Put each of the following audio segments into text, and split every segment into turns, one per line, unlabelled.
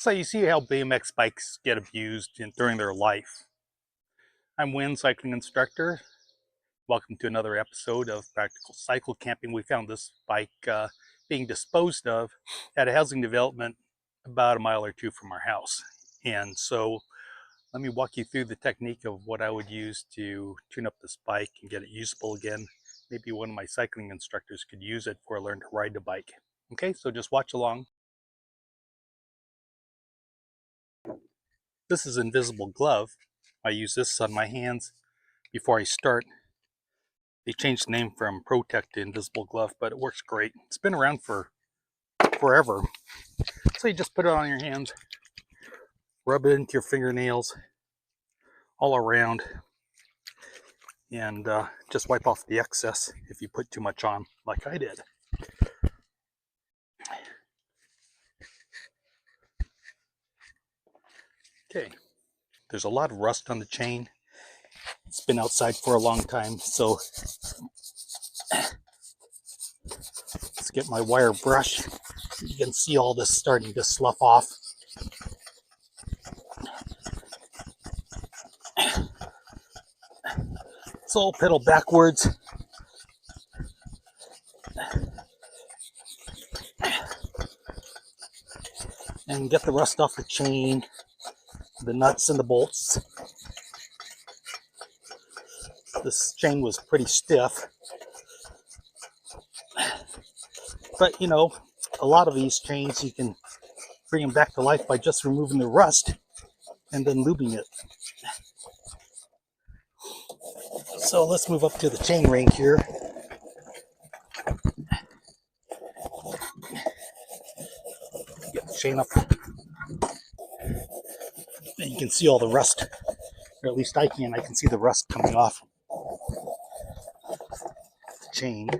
So you see how BMX bikes get abused during their life. I'm Wynn, cycling instructor. Welcome to another episode of Practical Cycle Camping. We found this bike being disposed of at a housing development about a mile or two from our house. And so let me walk you through the technique of what I would use to tune up this bike and get it usable again. Maybe one of my cycling instructors could use it for a learn to ride the bike. Okay, so just watch along. This is invisible glove. I use this on my hands before I start. They changed the name from Protect to Invisible Glove, but it works great. It's been around for forever. So you just put it on your hands, rub it into your fingernails all around, and just wipe off the excess if you put too much on, like I did. Okay, there's a lot of rust on the chain. It's been outside for a long time, so let's get my wire brush. You can see all this starting to slough off. So I'll pedal backwards. And get the rust off the chain, the nuts and the bolts. This chain was pretty stiff. But you know, a lot of these chains you can bring them back to life by just removing the rust and then lubing it. So let's move up to the chain ring here. Get the chain up. And you can see all the rust, or at least I can see the rust coming off the chain.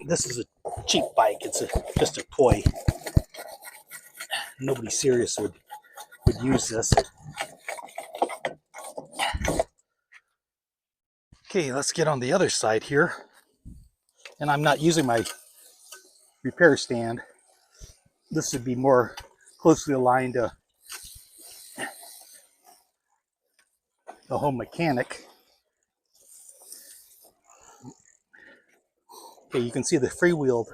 This is a cheap bike, it's just a toy. Nobody serious would use this. Okay, let's get on the other side here. And I'm not using my repair stand. This would be more closely aligned to the home mechanic. Okay, you can see the freewheel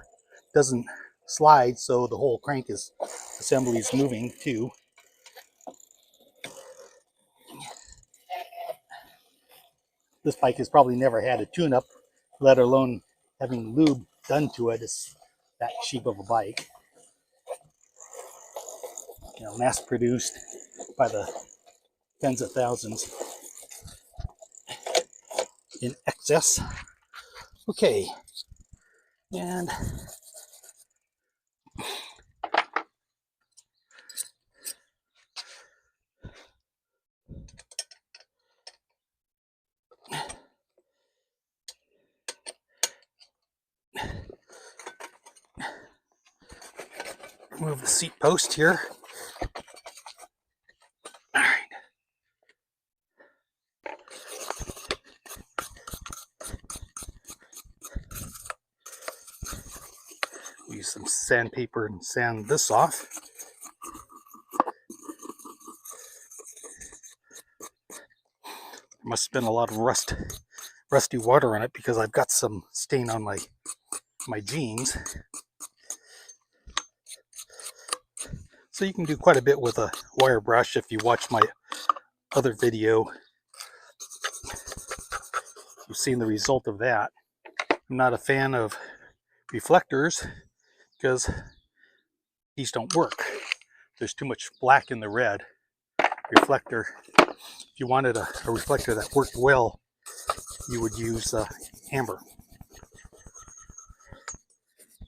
doesn't slide, so the whole crank assembly is moving too. This bike has probably never had a tune-up, let alone having lube done to it. It's that cheap of a bike. You know, mass-produced by the tens of thousands in excess. Okay, and move the seat post here. All right. Use some sandpaper and sand this off. Must have been a lot of rusty water on it because I've got some stain on my jeans. So you can do quite a bit with a wire brush if you watch my other video. You've seen the result of that. I'm not a fan of reflectors because these don't work. There's too much black in the red reflector. If you wanted a reflector that worked well, you would use amber.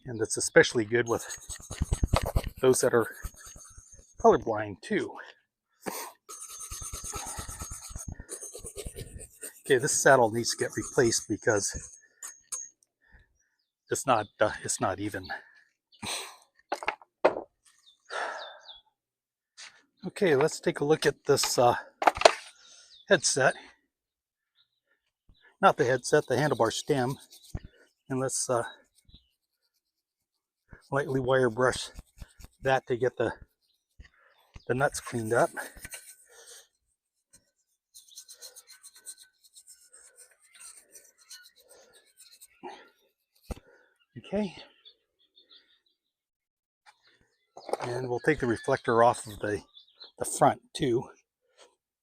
And it's especially good with those that are colorblind too. Okay, this saddle needs to get replaced because it's not even. Okay, let's take a look at this headset. Not the headset, the handlebar stem. And let's lightly wire brush that to get the nuts cleaned up. Okay. And we'll take the reflector off of the front too.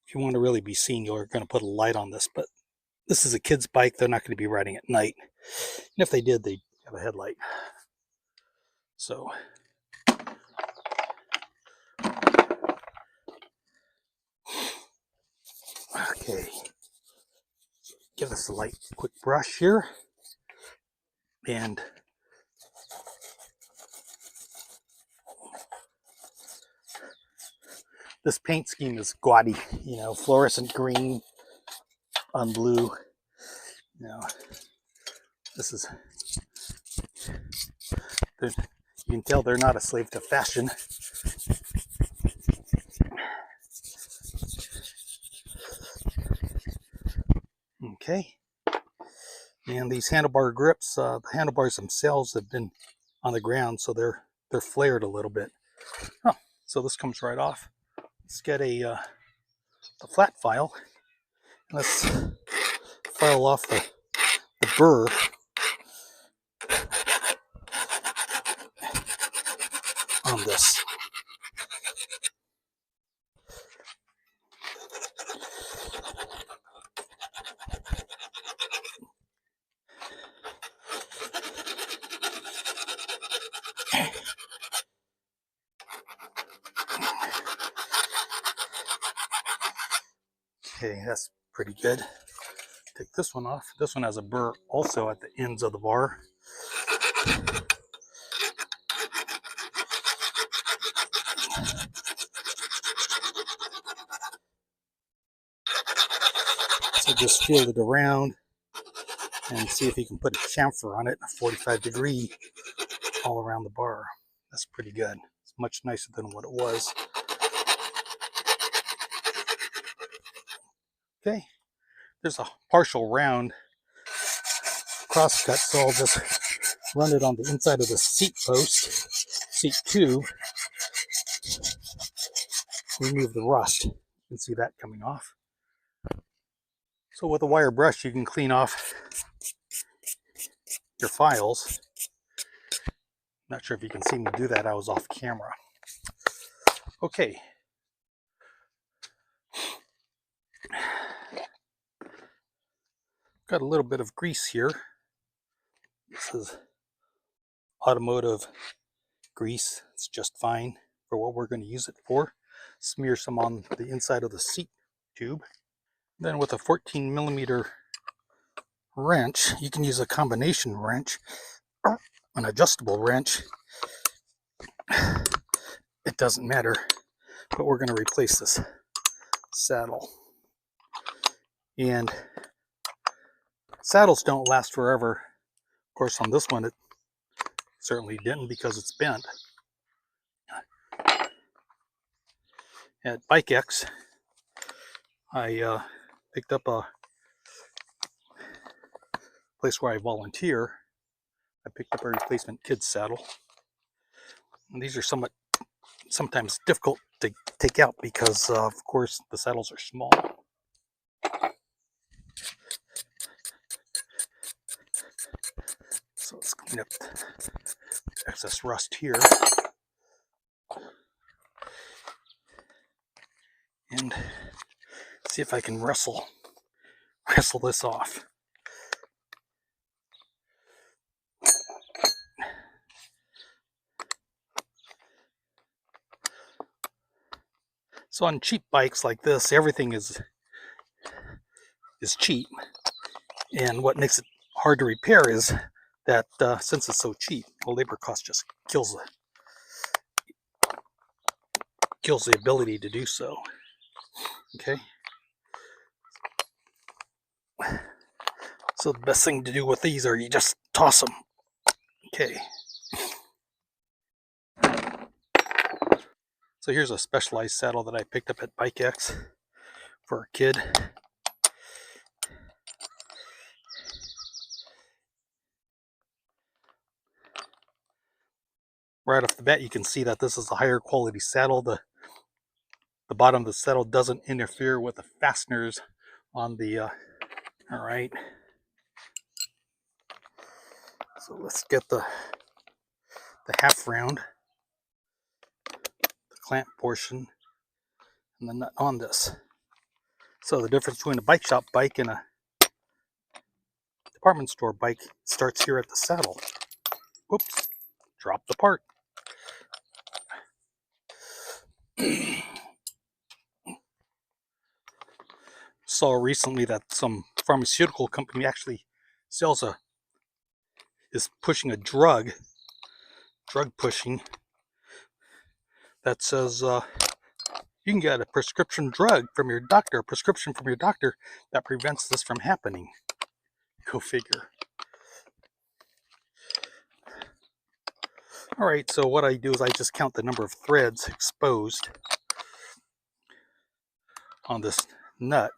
If you want to really be seen, you're going to put a light on this, but this is a kid's bike. They're not going to be riding at night. And if they did, they'd have a headlight. So okay, give us a light quick brush here, and this paint scheme is gaudy, you know, fluorescent green on blue. You know, this is, you can tell they're not a slave to fashion. Okay, and these handlebar grips, the handlebars themselves have been on the ground, so they're flared a little bit. Oh, so this comes right off. Let's get a flat file. Let's file off the burr. On this. Okay, that's pretty good. Take this one off. This one has a burr also at the ends of the bar. So just feel it around and see if you can put a chamfer on it, a 45-degree all around the bar. That's pretty good. It's much nicer than what it was. Okay, there's a partial round crosscut, so I'll just run it on the inside of the seat post, seat 2, remove the rust. You can see that coming off. So with a wire brush, you can clean off your files. Not sure if you can see me do that. I was off camera. Okay. Got a little bit of grease here. This is automotive grease. It's just fine for what we're going to use it for. Smear some on the inside of the seat tube. Then with a 14mm wrench, you can use a combination wrench, an adjustable wrench. It doesn't matter, but we're going to replace this saddle. And saddles don't last forever. Of course, on this one, it certainly didn't because it's bent. At Bike X, I picked up a place where I volunteer. I picked up a replacement kid's saddle. And these are sometimes difficult to take out because, of course, the saddles are small. So let's clean up the excess rust here. And see if I can wrestle this off. So on cheap bikes like this, everything is cheap, and what makes it hard to repair is that since it's so cheap, the labor cost just kills the ability to do so. Okay. So the best thing to do with these are you just toss them. Okay. So here's a specialized saddle that I picked up at Bike X for a kid. right off the bat, you can see that this is a higher quality saddle. The bottom of the saddle doesn't interfere with the fasteners on the, all right. So let's get the half round, the clamp portion, and the nut on this. So the difference between a bike shop bike and a department store bike starts here at the saddle. Whoops, dropped the part. Saw recently that some pharmaceutical company actually is pushing a drug pushing, that says you can get a prescription from your doctor that prevents this from happening. Go figure. All right, so what I do is I just count the number of threads exposed on this nut.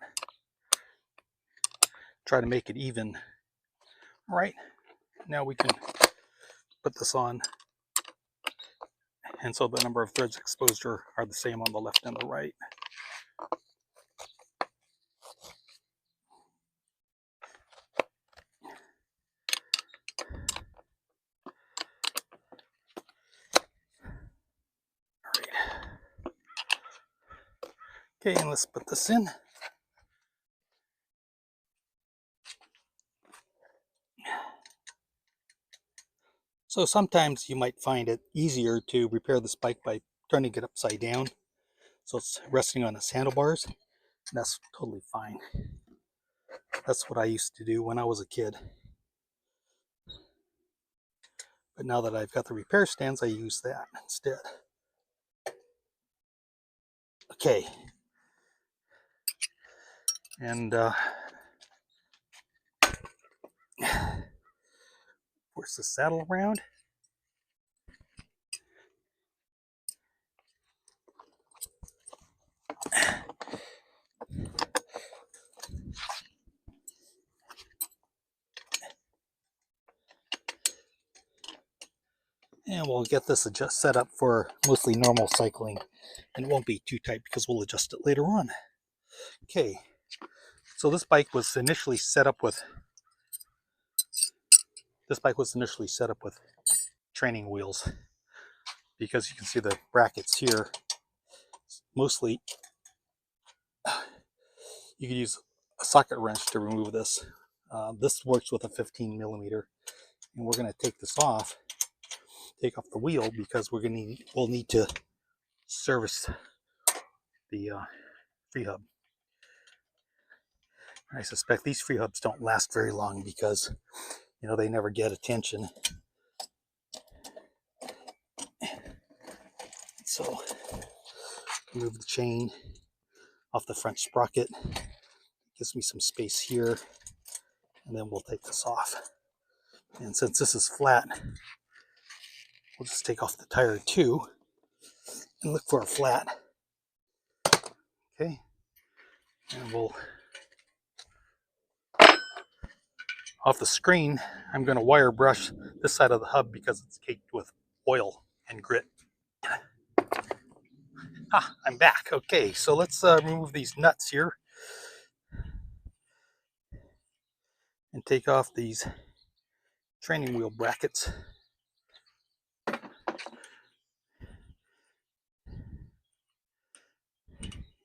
Try to make it even. All right, now we can put this on. And so the number of threads exposed are the same on the left and the right. All right. Okay, and let's put this in. So sometimes you might find it easier to repair this bike by turning it upside down, so it's resting on its handlebars. And that's totally fine. That's what I used to do when I was a kid. But now that I've got the repair stands, I use that instead. Okay. And force the saddle around. And we'll get this set up for mostly normal cycling. And it won't be too tight because we'll adjust it later on. Okay, so this bike was initially set up with training wheels, because you can see the brackets here. Mostly, you could use a socket wrench to remove this. This works with a 15 millimeter, and we're going to take off the wheel, because we'll need to service the free hub. I suspect these free hubs don't last very long because, they never get attention. So remove the chain off the front sprocket. Gives me some space here, and then we'll take this off. And since this is flat, we'll just take off the tire too and look for a flat. Okay, and we'll, off the screen, I'm going to wire brush this side of the hub because it's caked with oil and grit. I'm back. Okay, so let's remove these nuts here and take off these training wheel brackets.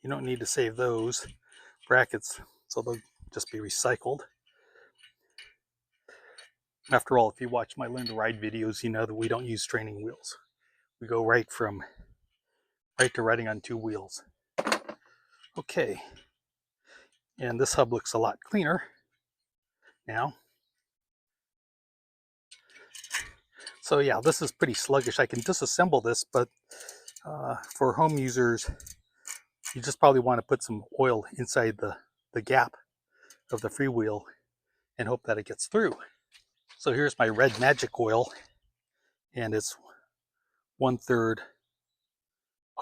You don't need to save those brackets, so they'll just be recycled. After all, if you watch my Learn to Ride videos, you know that we don't use training wheels. We go right to riding on two wheels. Okay, and this hub looks a lot cleaner now. So yeah, this is pretty sluggish. I can disassemble this, but for home users, you just probably want to put some oil inside the gap of the freewheel and hope that it gets through. So here's my red magic oil, and it's 1/3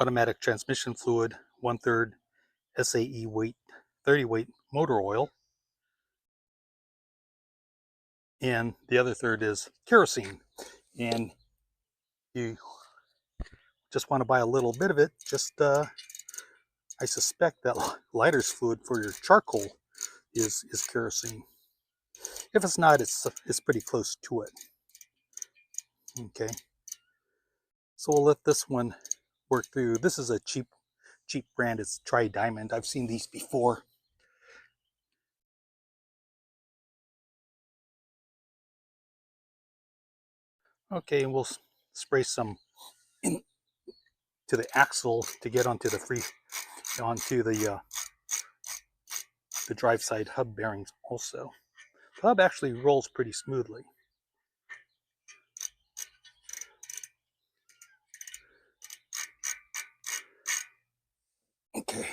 automatic transmission fluid, 1/3 SAE weight, 30 weight motor oil, and the other third is kerosene. And You just want to buy a little bit of it. Just I suspect that lighter's fluid for your charcoal is kerosene. If it's not, it's pretty close to it. Okay, so we'll let this one work through. This is a cheap brand. It's Tri-Diamond. I've seen these before. Okay, and we'll spray some into the axle to get onto the the drive side hub bearings also. The hub actually rolls pretty smoothly. Okay,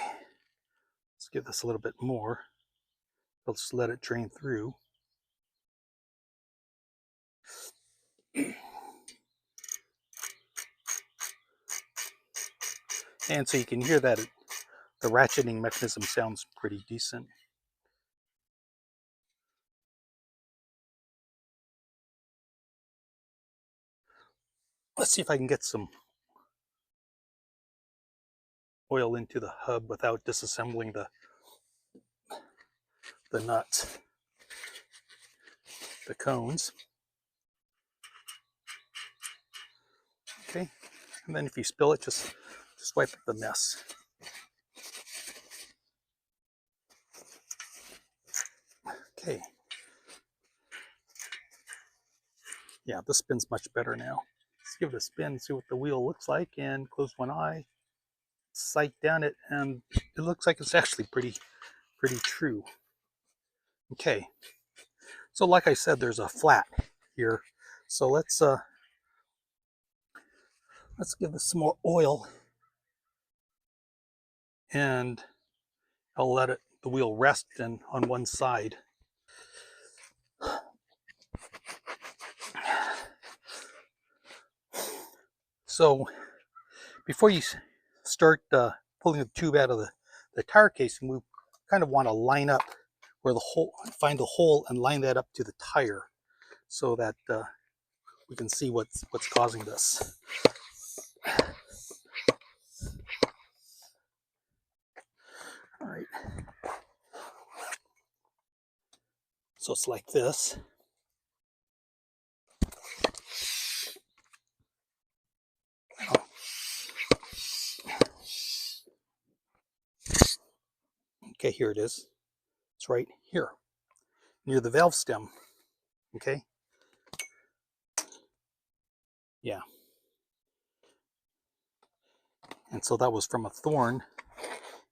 let's give this a little bit more. Let's let it drain through. And so you can hear that the ratcheting mechanism sounds pretty decent. Let's see if I can get some oil into the hub without disassembling the nuts, the cones. Okay, and then if you spill it, just wipe up the mess. Okay. Yeah, this spins much better now. Let's give it a spin, see what the wheel looks like, and close one eye, sight down it, and it looks like it's actually pretty true. Okay, so like I said, there's a flat here, so let's give this some more oil, and I'll let the wheel rest on one side. So before you start pulling the tube out of the tire casing, we kind of want to line up where the hole, find the hole and line that up to the tire so that we can see what's causing this. All right. So it's like this. Okay, here it is. It's right here, near the valve stem. Okay. Yeah. And so that was from a thorn,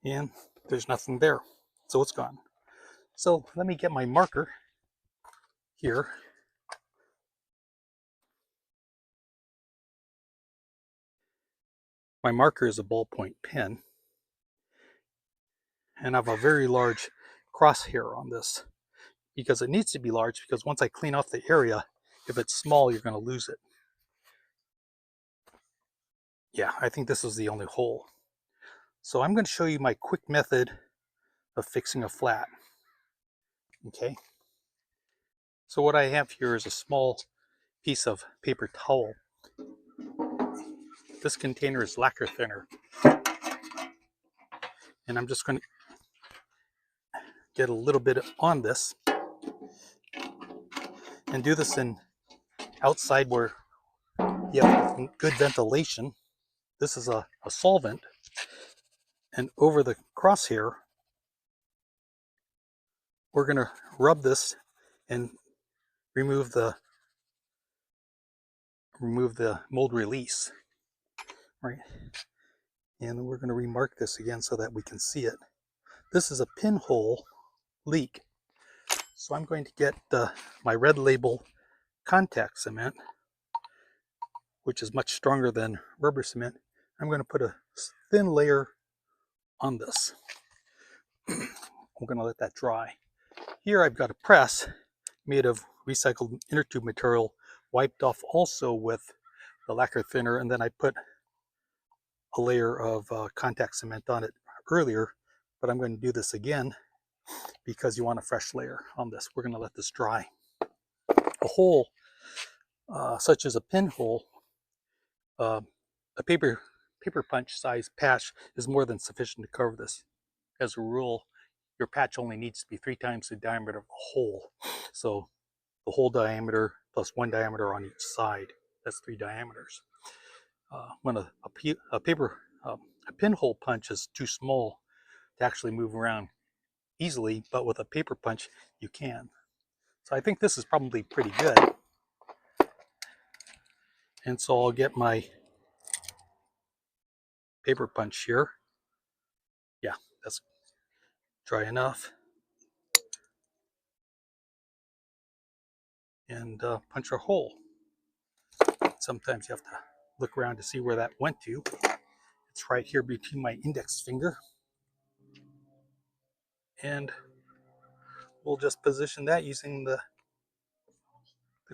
and there's nothing there. So it's gone. So let me get my marker here. My marker is a ballpoint pen, and I have a very large crosshair on this because it needs to be large, because once I clean off the area, if it's small, you're going to lose it. Yeah, I think this is the only hole. So I'm going to show you my quick method of fixing a flat. Okay. So what I have here is a small piece of paper towel. This container is lacquer thinner. And I'm just going to get a little bit on this and do this in outside where you have good ventilation. This is a solvent, and over the crosshair we're going to rub this and remove the mold release, right? And we're going to remark this again so that we can see it. This is a pinhole leak, so I'm going to get my Red Label contact cement, which is much stronger than rubber cement. I'm going to put a thin layer on this. I'm going to let that dry. Here I've got a press made of recycled inner tube material, wiped off also with the lacquer thinner, and then I put a layer of contact cement on it earlier, but I'm going to do this again because you want a fresh layer on this. We're going to let this dry. A hole such as a pinhole A paper punch size patch is more than sufficient to cover this. As a rule, your patch only needs to be 3 times the diameter of the hole. So the whole diameter plus 1 diameter on each side. That's 3 diameters. When a pinhole punch is too small to actually move around easily, but with a paper punch you can. So I think this is probably pretty good. And so I'll get my paper punch here. Yeah, that's dry enough. And punch a hole. Sometimes you have to look around to see where that went to. It's right here between my index finger. And we'll just position that using the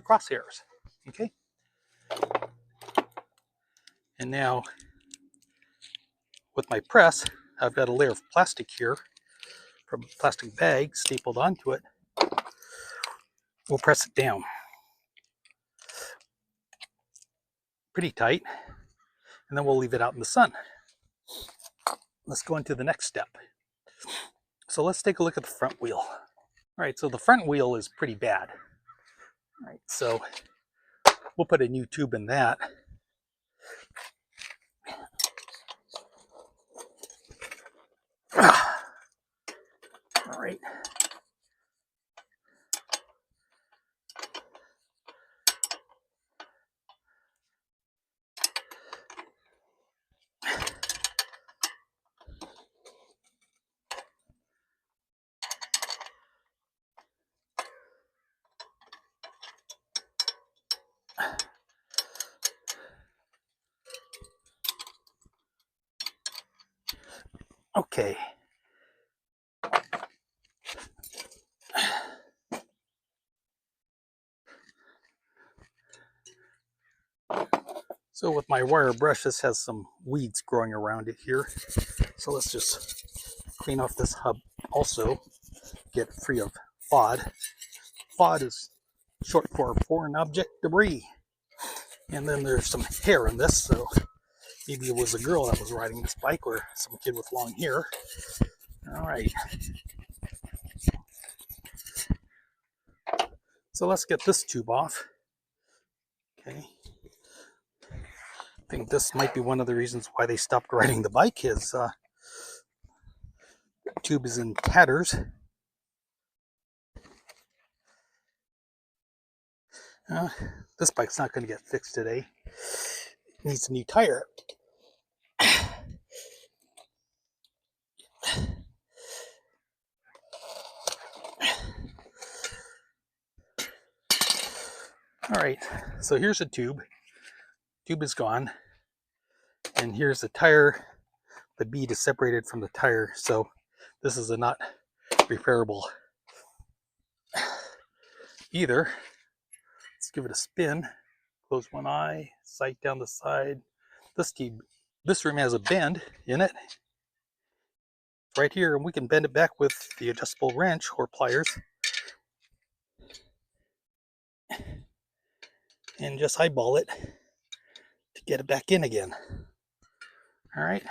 crosshairs. Okay? And now, with my press, I've got a layer of plastic here from a plastic bag stapled onto it. We'll press it down pretty tight, and then we'll leave it out in the sun. Let's go into the next step. So let's take a look at the front wheel. All right, so the front wheel is pretty bad. All right, so we'll put a new tube in that. All right. Okay. So with my wire brush, this has some weeds growing around it here. So let's just clean off this hub also, get free of FOD. FOD is short for foreign object debris. And then there's some hair in this, so maybe it was a girl that was riding this bike or some kid with long hair. All right. So let's get this tube off. Okay. I think this might be one of the reasons why they stopped riding the bike. His tube is in tatters. This bike's not going to get fixed today. It needs a new tire. All right, so here's a tube. Tube is gone. And here's the tire. The bead is separated from the tire, so this is a not repairable either. Let's give it a spin. Close one eye, sight down the side. This rim has a bend in it. Right here, and we can bend it back with the adjustable wrench or pliers. And just eyeball it to get it back in again. All right.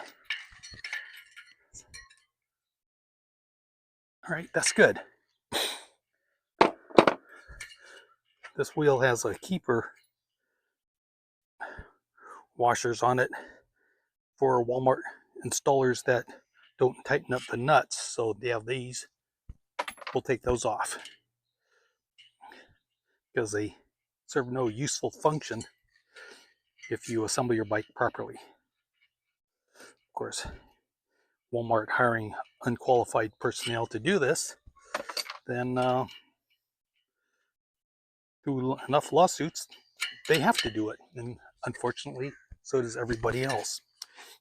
All right, that's good. This wheel has a keeper washers on it for Walmart installers that don't tighten up the nuts. So they have these. We'll take those off because they serve no useful function if you assemble your bike properly. Of course, Walmart hiring unqualified personnel to do this, then through enough lawsuits, they have to do it. And unfortunately, so does everybody else.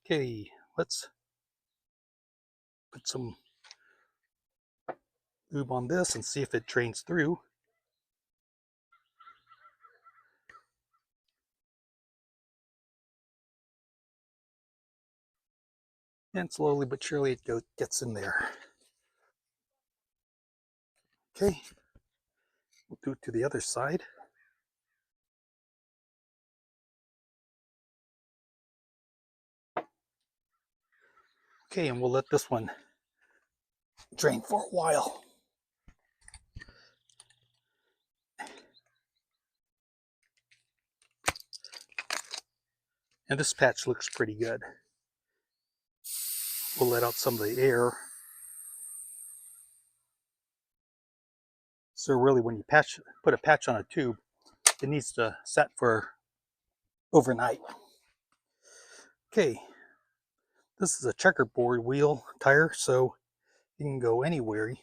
Okay, let's put some lube on this and see if it drains through. And slowly but surely it gets in there. Okay, we'll do it to the other side. Okay, and we'll let this one drain for a while. And this patch looks pretty good. We'll let out some of the air. So really when you put a patch on a tube, it needs to set for overnight. Okay, this is a checkerboard wheel tire, so you can go anywhere.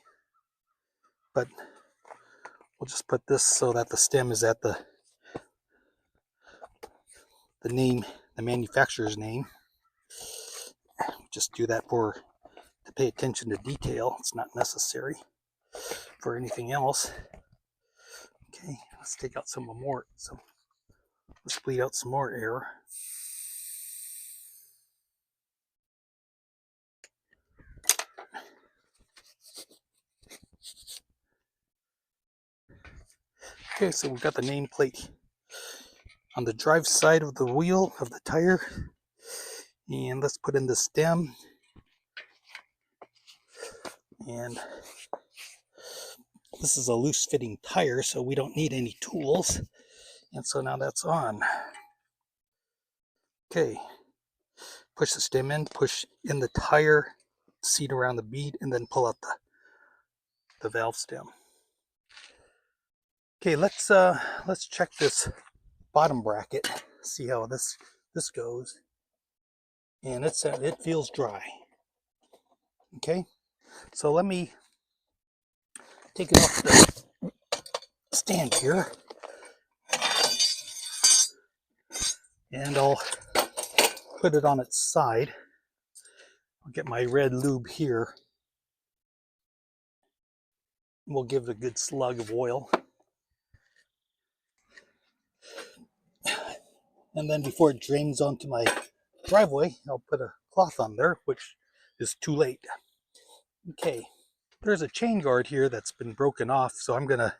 But we'll just put this so that the stem is at the name, the manufacturer's name. Just do that to pay attention to detail. It's not necessary for anything else. Okay, let's take out some more. So let's bleed out some more air. Okay, so we've got the nameplate on the drive side of the wheel of the tire. And let's put in the stem. And this is a loose fitting tire, so we don't need any tools. And so now that's on. Okay, push the stem in, push in the tire seat around the bead, and then pull out the valve stem. Okay, let's check this bottom bracket, see how this goes. And it feels dry. Okay, so let me take it off the stand here, and I'll put it on its side. I'll get my red lube here. We'll give it a good slug of oil. And then before it drains onto my driveway, I'll put a cloth on there, which is too late. Okay, there's a chain guard here that's been broken off, so I'm going to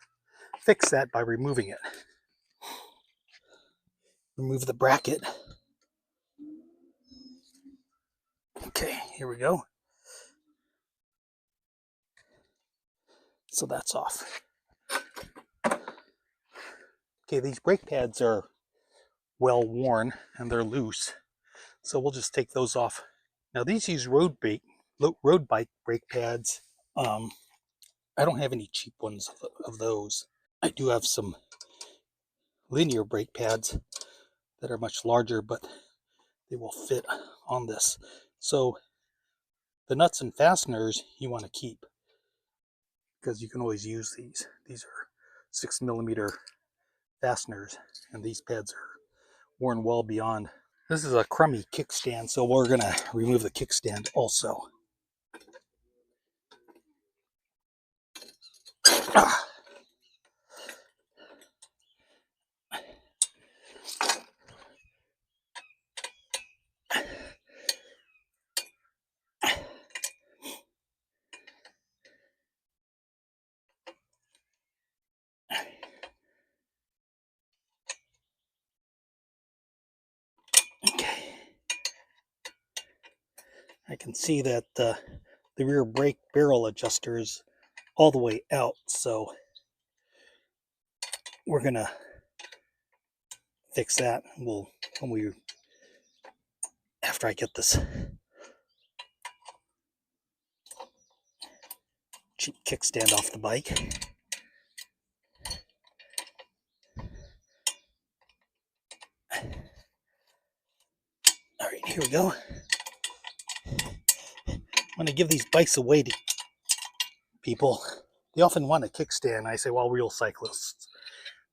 fix that by removing it. Remove the bracket. Okay, here we go. So that's off. Okay, these brake pads are well worn and they're loose, so we'll just take those off. Now these use road bike brake pads. I don't have any cheap ones of those. I do have some linear brake pads that are much larger, but they will fit on this. So the nuts and fasteners you want to keep, because you can always use these. These are 6mm fasteners, and these pads are worn well beyond. This is a crummy kickstand, so we're going to remove the kickstand also. Okay. I can see that the rear brake barrel adjuster is all the way out, so we're going to fix that. After I get this cheap kickstand off the bike. All right, here we go. I'm going to give these bikes away to people. They often want a kickstand. I say, well, real cyclists,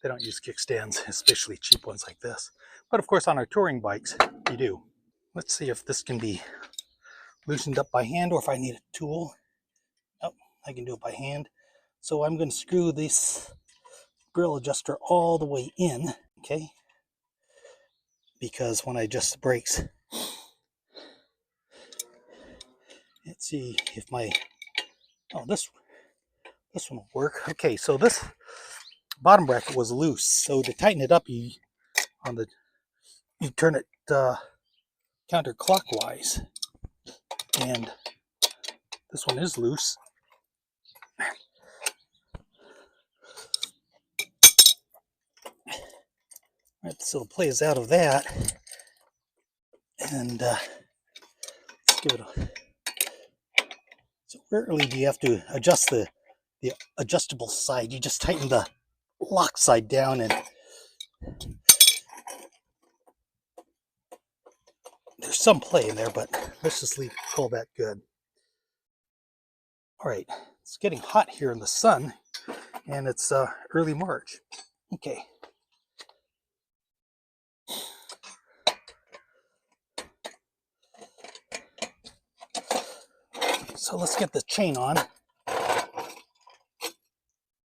they don't use kickstands, especially cheap ones like this. But of course, on our touring bikes, you do. Let's see if this can be loosened up by hand or if I need a tool. Oh, I can do it by hand. So I'm going to screw this barrel adjuster all the way in, okay? Because when I adjust the brakes, let's see if this one will work. Okay, so this bottom bracket was loose, so to tighten it up, you turn it counterclockwise. And this one is loose. Right, so it plays out of that. And let's give it a... So rarely do you have to adjust the adjustable side. You just tighten the lock side down, and there's some play in there, but let's just call that good. All right, it's getting hot here in the sun, and it's early March. Okay. So let's get the chain on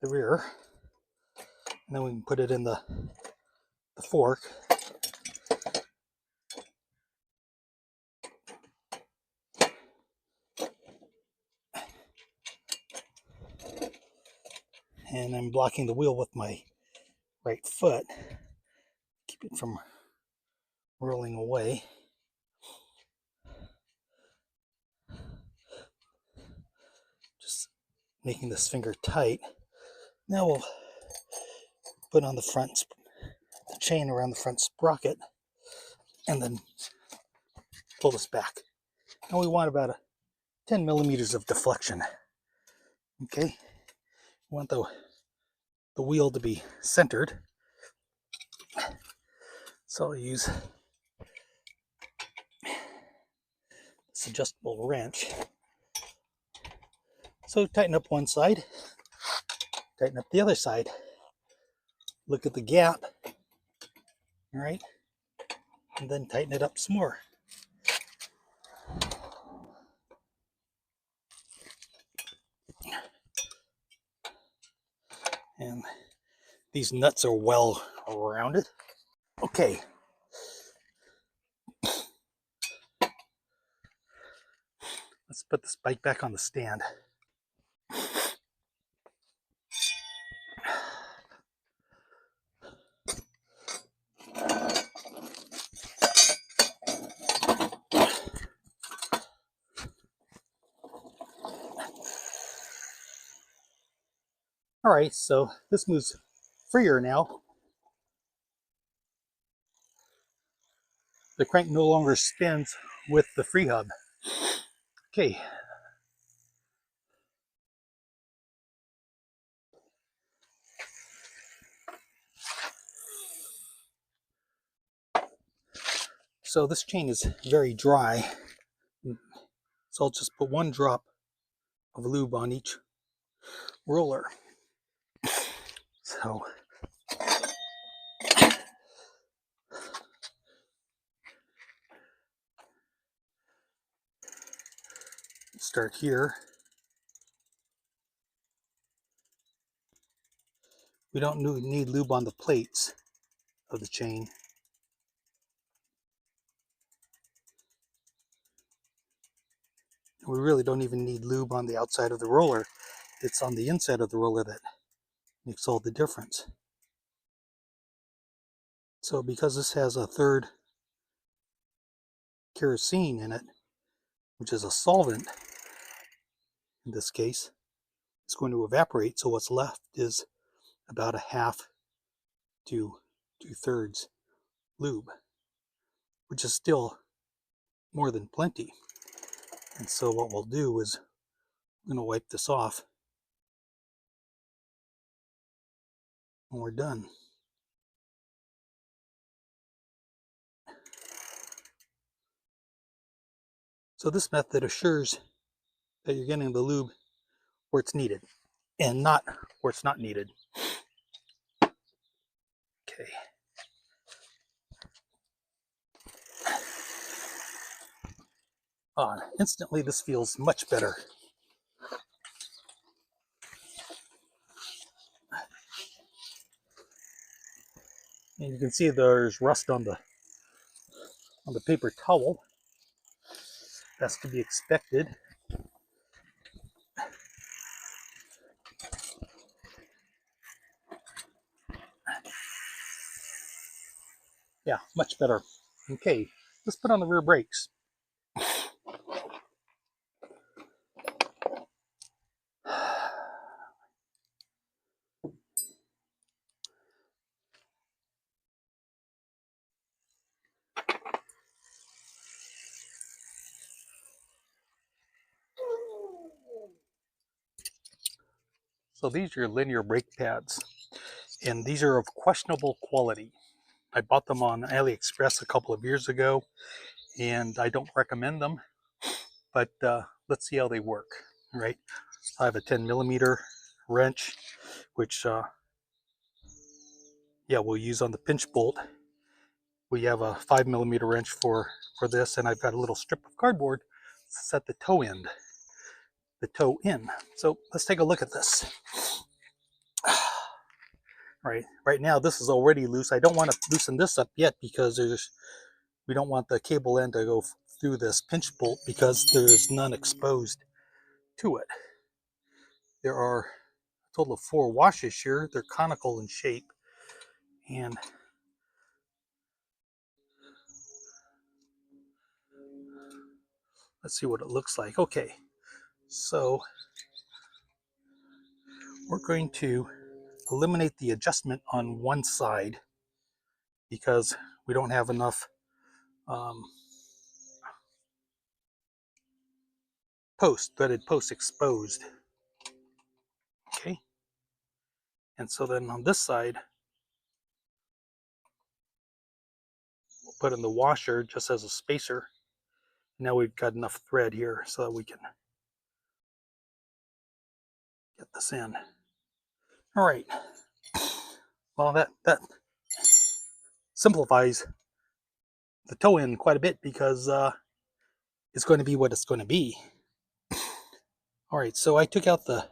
the rear, and then we can put it in the fork. And I'm blocking the wheel with my right foot. Keep it from rolling away. Just making this finger tight. Now we'll put on the chain around the front sprocket, and then pull this back. And we want about 10 millimeters of deflection. Okay, we want the wheel to be centered. So I'll use this adjustable wrench. So tighten up one side, tighten up the other side. Look at the gap, all right, and then tighten it up some more. And these nuts are well rounded. Okay. Let's put this bike back on the stand. All right, so this moves freer now. The crank no longer spins with the free hub. Okay. So this chain is very dry. So I'll just put one drop of lube on each roller. So start here. We don't need lube on the plates of the chain. We really don't even need lube on the outside of the roller. It's on the inside of the roller that makes all the difference. So because this has a third kerosene in it, which is a solvent in this case, it's going to evaporate. So what's left is about a half to 2/3 lube, which is still more than plenty. And so what we'll do is I'm going to wipe this off when we're done. So this method assures that you're getting the lube where it's needed and not where it's not needed. Okay. Instantly this feels much better. And you can see there's rust on the paper towel. That's to be expected. Yeah, much better. Okay, let's put on the rear brakes. So these are your linear brake pads, and these are of questionable quality. I bought them on AliExpress a couple of years ago, and I don't recommend them, but let's see how they work, right? I have a 10mm wrench, which we'll use on the pinch bolt. We have a 5mm wrench for this, and I've got a little strip of cardboard to set the toe in. So let's take a look at this. Right now this is already loose. I don't want to loosen this up yet because we don't want the cable end to go through this pinch bolt because there's none exposed to it. There are a total of 4 washers here. They're conical in shape, and let's see what it looks like. Okay, so we're going to eliminate the adjustment on one side because we don't have enough threaded post exposed. Okay, and so then on this side we'll put in the washer just as a spacer. Now we've got enough thread here so that we can get this in. All right, well that simplifies the toe in quite a bit because it's going to be what it's going to be. All right, so I took out the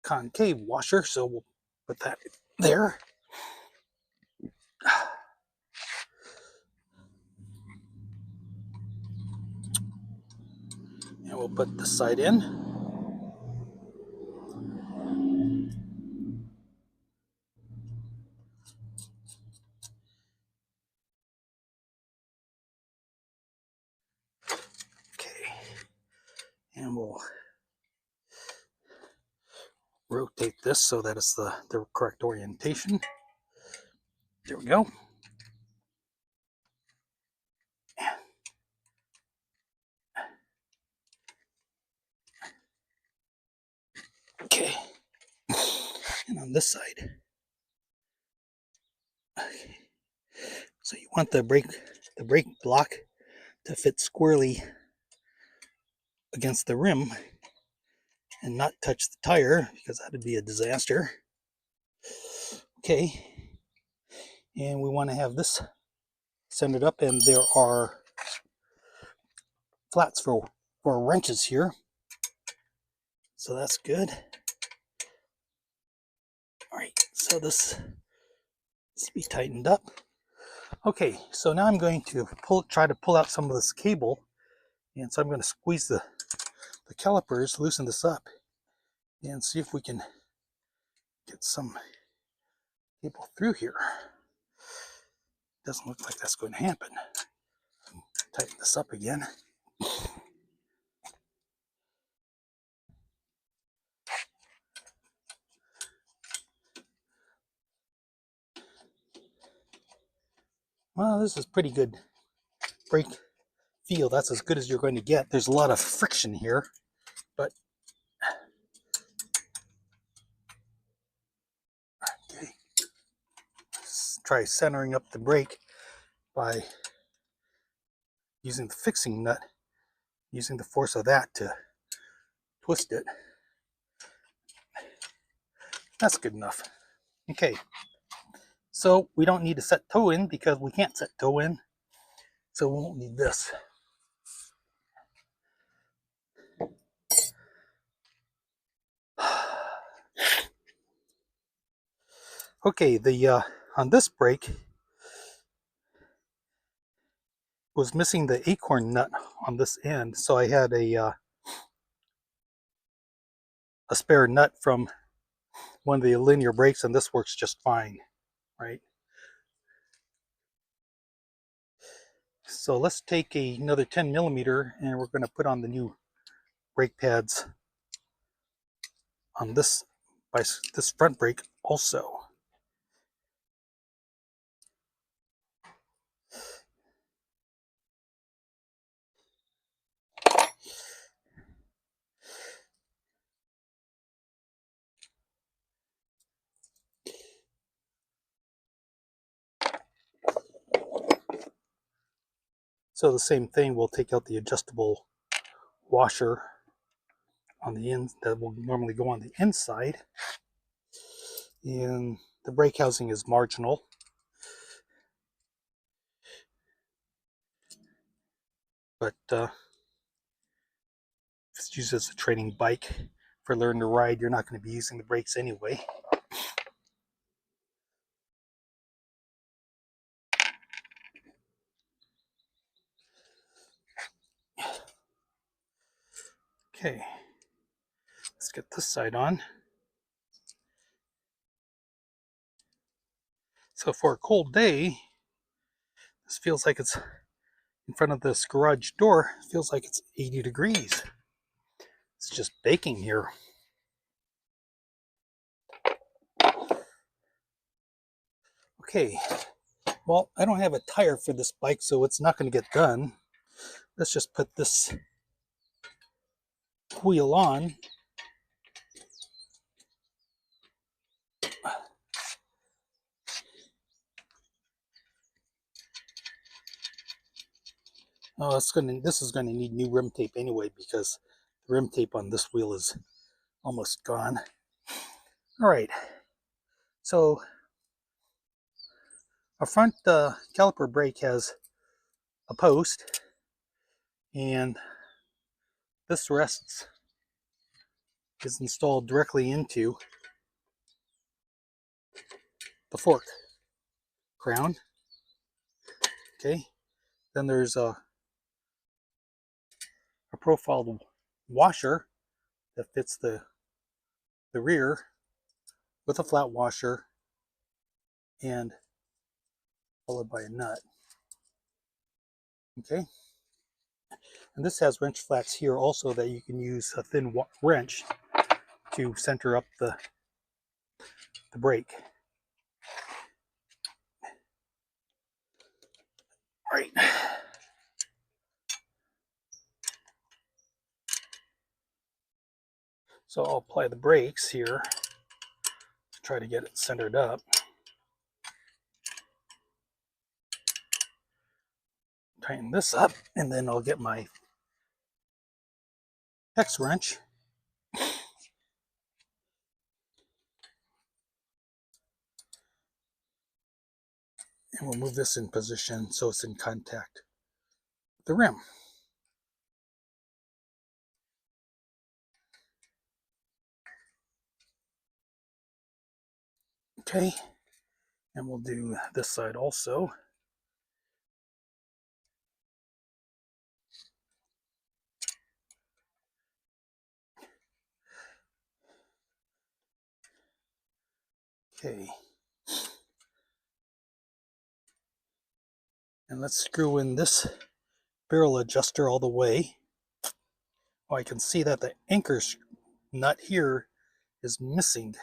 concave washer, so we'll put that there. And we'll put this side in. Okay, and we'll rotate this so that it's the correct orientation. There we go. Okay, and on this side, okay. So you want the brake block to fit squarely against the rim and not touch the tire because that would be a disaster. Okay, and we want to have this centered up, and there are flats for wrenches here, so that's good. All right, so this needs to be tightened up. Okay, so now I'm going to try to pull out some of this cable, and so I'm going to squeeze the calipers, loosen this up, and see if we can get some cable through here. Doesn't look like that's going to happen. Tighten this up again. Well, this is pretty good brake feel. That's as good as you're going to get. There's a lot of friction here, but okay. Let's try centering up the brake by using the fixing nut, using the force of that to twist it. That's good enough. Okay, so we don't need to set toe in because we can't set toe in, so we won't need this. Okay, the on this brake was missing the acorn nut on this end, so I had a spare nut from one of the linear brakes, and this works just fine, right? So let's take another 10mm, and we're going to put on the new brake pads on this front brake also. So the same thing, we'll take out the adjustable washer on the end that will normally go on the inside. And the brake housing is marginal. But if it's used as a training bike for learning to ride, you're not going to be using the brakes anyway. Okay, let's get this side on. So for a cold day, this feels like it's in front of this garage door. It feels like it's 80 degrees. It's just baking here. Okay, well, I don't have a tire for this bike, so it's not going to get done. Let's just put this wheel on. Oh, this is going to need new rim tape anyway, because the rim tape on this wheel is almost gone. All right, so a front caliper brake has a post, and this rest is installed directly into the fork crown. Okay, then there's a profiled washer that fits the rear with a flat washer, and followed by a nut. Okay, and this has wrench flats here also that you can use a thin wrench to center up the brake. All right. So I'll apply the brakes here to try to get it centered up. Tighten this up, and then I'll get my hex wrench. And we'll move this in position so it's in contact with the rim. Okay, and we'll do this side also. Okay, and let's screw in this barrel adjuster all the way. Oh, I can see that the anchor nut here is missing.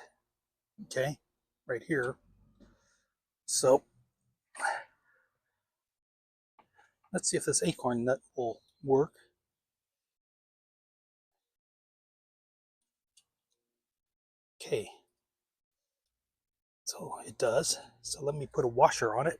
Okay, right here. So let's see if this acorn nut will work. Okay, so it does. So let me put a washer on it.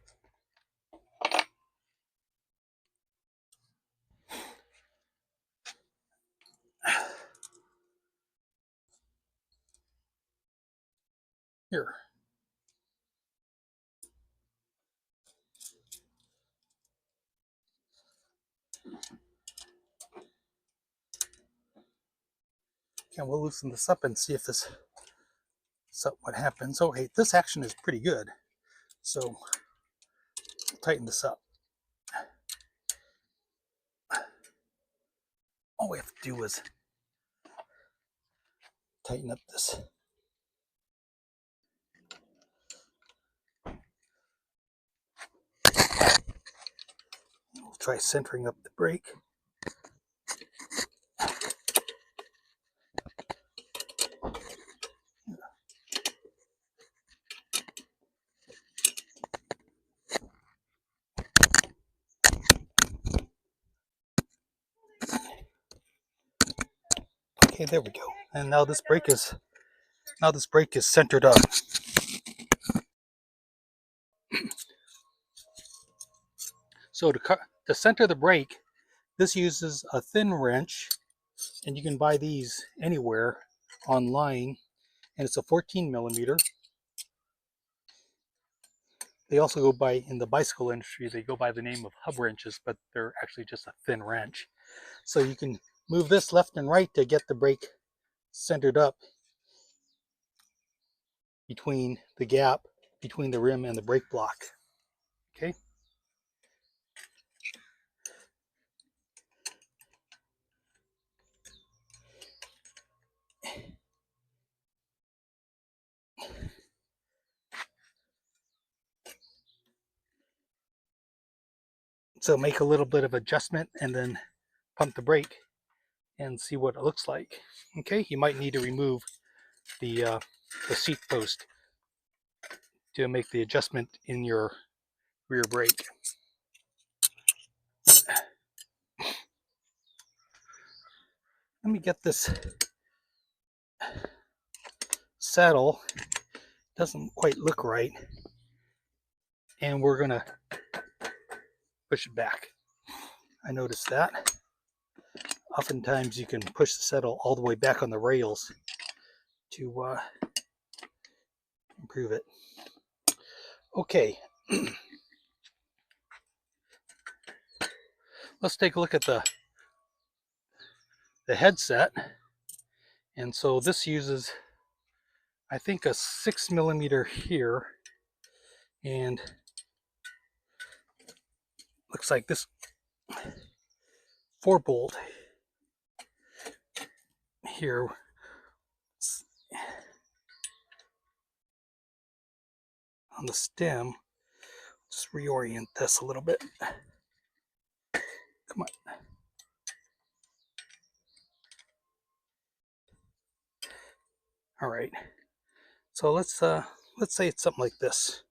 Here. Okay, we'll loosen this up and see if this what happens. Oh, hey, this action is pretty good. So we'll tighten this up. All we have to do is tighten up this. We'll try centering up the brake. Okay, there we go. And now this brake is centered up. So to to center the brake, this uses a thin wrench, and you can buy these anywhere online, and it's a 14 millimeter. They also go by, in the bicycle industry, they go by the name of hub wrenches, but they're actually just a thin wrench. So you can move this left and right to get the brake centered up between the gap between the rim and the brake block. Okay. So make a little bit of adjustment and then pump the brake and see what it looks like. Okay, you might need to remove the seat post to make the adjustment in your rear brake. Let me get this saddle. Doesn't quite look right, and we're gonna push it back. I noticed that. Oftentimes you can push the saddle all the way back on the rails to improve it. Okay. Let's take a look at the headset. And so this uses, I think, a 6 millimeter here, and looks like this 4-bolt here. On the stem, just reorient this a little bit. Come on. All right. So let's say it's something like this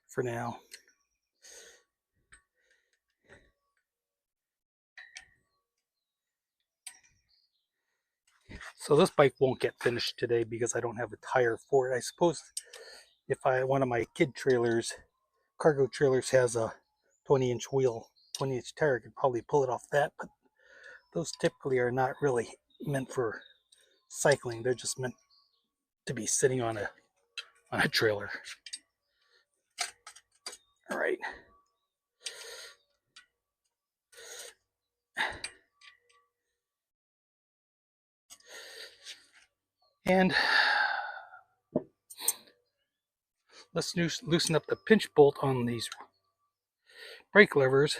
for now. So this bike won't get finished today because I don't have a tire for it. I suppose if one of my kid trailers, cargo trailers, has a 20-inch wheel, 20-inch tire, I could probably pull it off that, but those typically are not really meant for cycling. They're just meant to be sitting on a trailer. All right. And let's loosen up the pinch bolt on these brake levers.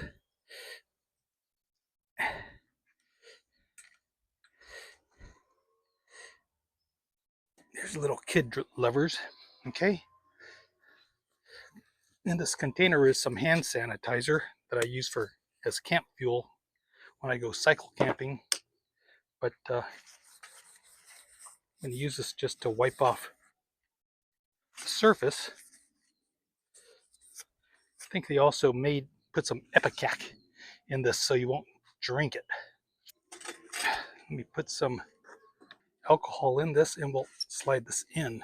There's little kid levers, okay? In this container is some hand sanitizer that I use as camp fuel when I go cycle camping. But I'm going to use this just to wipe off the surface. I think they also put some Epicac in this so you won't drink it. Let me put some alcohol in this and we'll slide this in.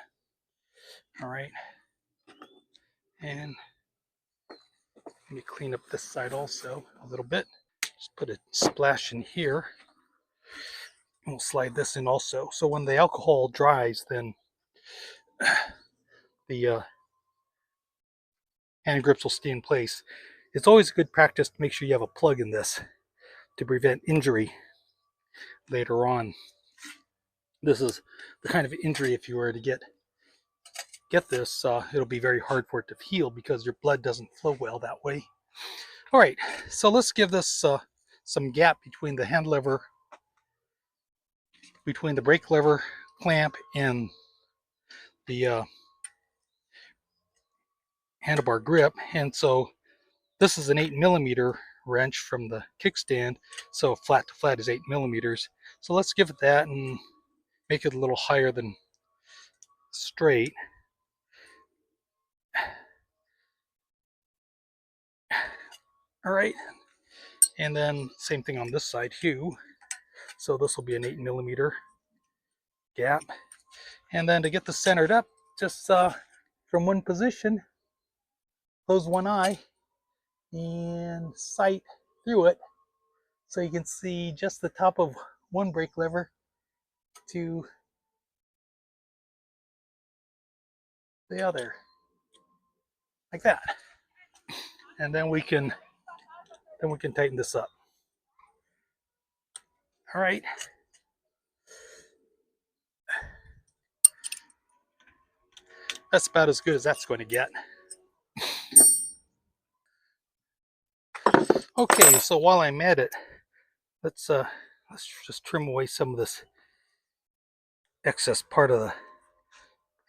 All right. And let me clean up this side also a little bit. Just put a splash in here. And we'll slide this in also. So when the alcohol dries, then the hand grips will stay in place. It's always a good practice to make sure you have a plug in this to prevent injury later on. This is the kind of injury, if you were to get this, it'll be very hard for it to heal because your blood doesn't flow well that way. All right, so let's give this some gap between the hand lever, between the brake lever clamp and the handlebar grip. And so this is an 8 millimeter wrench from the kickstand, so flat to flat is 8 millimeters. So let's give it that and make it a little higher than straight. All right, and then same thing on this side too. So this will be an 8 millimeter gap. And then to get this centered up, just from one position, close one eye and sight through it so you can see just the top of one brake lever to the other, like that. And then we can tighten this up. All right. That's about as good as that's going to get. Okay, so while I'm at it, let's just trim away some of this excess part of the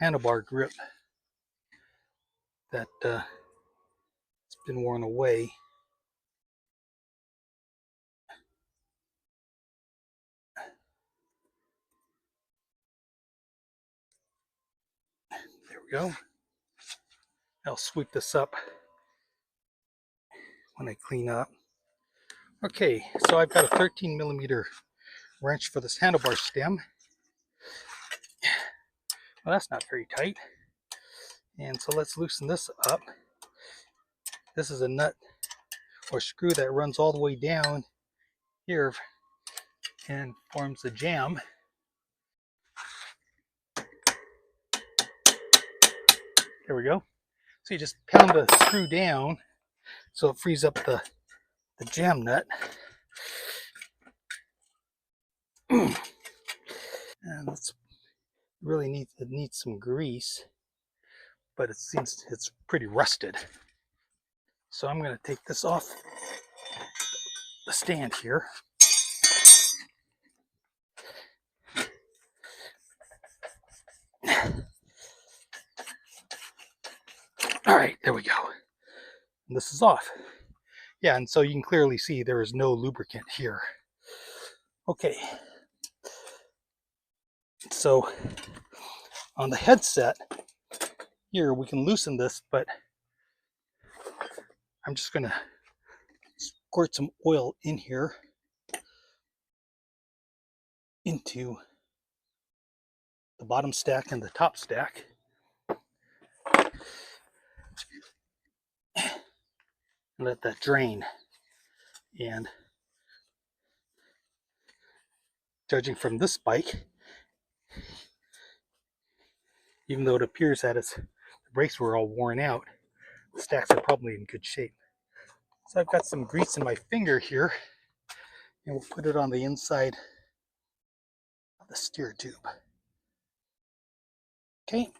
handlebar grip that it's been worn away. There we go. I'll sweep this up when I clean up. Okay, so I've got a 13mm wrench for this handlebar stem. Well, that's not very tight. And so let's loosen this up. This is a nut or screw that runs all the way down here and forms a jam. There we go. So you just pound the screw down so it frees up the jam nut. And it needs some grease, but it seems it's pretty rusted. So I'm going to take this off the stand here. All right, there we go. And this is off. Yeah, and so you can clearly see there is no lubricant here. Okay. So on the headset here, we can loosen this, but I'm just going to squirt some oil in here into the bottom stack and the top stack. And let that drain. And judging from this bike, even though it appears that the brakes were all worn out, the stacks are probably in good shape. So I've got some grease in my finger here, and we'll put it on the inside of the steer tube. Okay,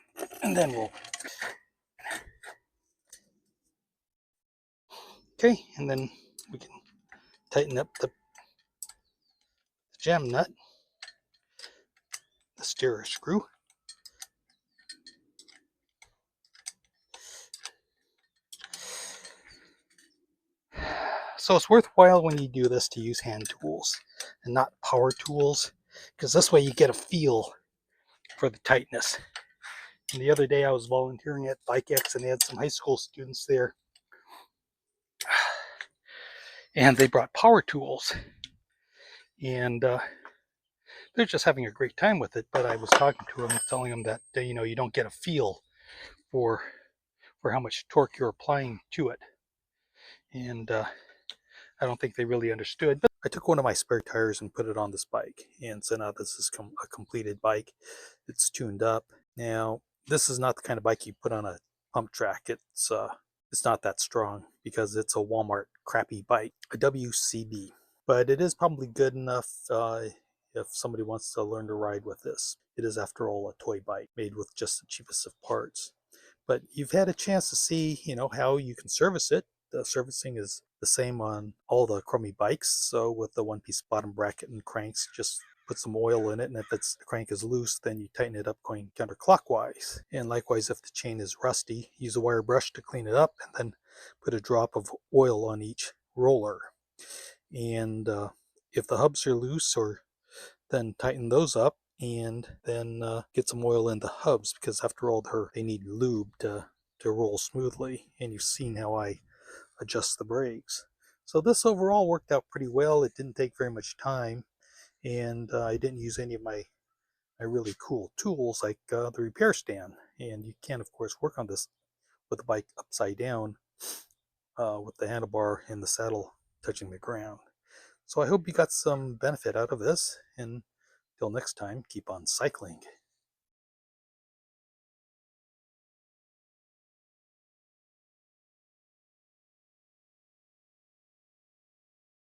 and then we can tighten up the jam nut, the steerer screw. So it's worthwhile when you do this to use hand tools and not power tools, because this way you get a feel for the tightness. And the other day I was volunteering at Bike X and they had some high school students there. And they brought power tools. And they're just having a great time with it. But I was talking to them, telling them that, you don't get a feel for how much torque you're applying to it. And I don't think they really understood. But I took one of my spare tires and put it on this bike. And so now this is a completed bike. It's tuned up. Now, this is not the kind of bike you put on a pump track. It's not that strong because it's a Walmart crappy bike, a WCB. But it is probably good enough if somebody wants to learn to ride with this. It is, after all, a toy bike made with just the cheapest of parts. But you've had a chance to see, how you can service it. The servicing is the same on all the crummy bikes. So with the one-piece bottom bracket and cranks, just put some oil in it, and if the crank is loose, then you tighten it up going counterclockwise. And likewise, if the chain is rusty, use a wire brush to clean it up, and then put a drop of oil on each roller. And if the hubs are loose, then tighten those up, and then get some oil in the hubs, because after all, they need lube to roll smoothly. And you've seen how I adjust the brakes. So this overall worked out pretty well. It didn't take very much time, and I didn't use any of my really cool tools like the repair stand. And you can, of course, work on this with the bike upside down with the handlebar and the saddle touching the ground. So I hope you got some benefit out of this, and till next time, keep on cycling.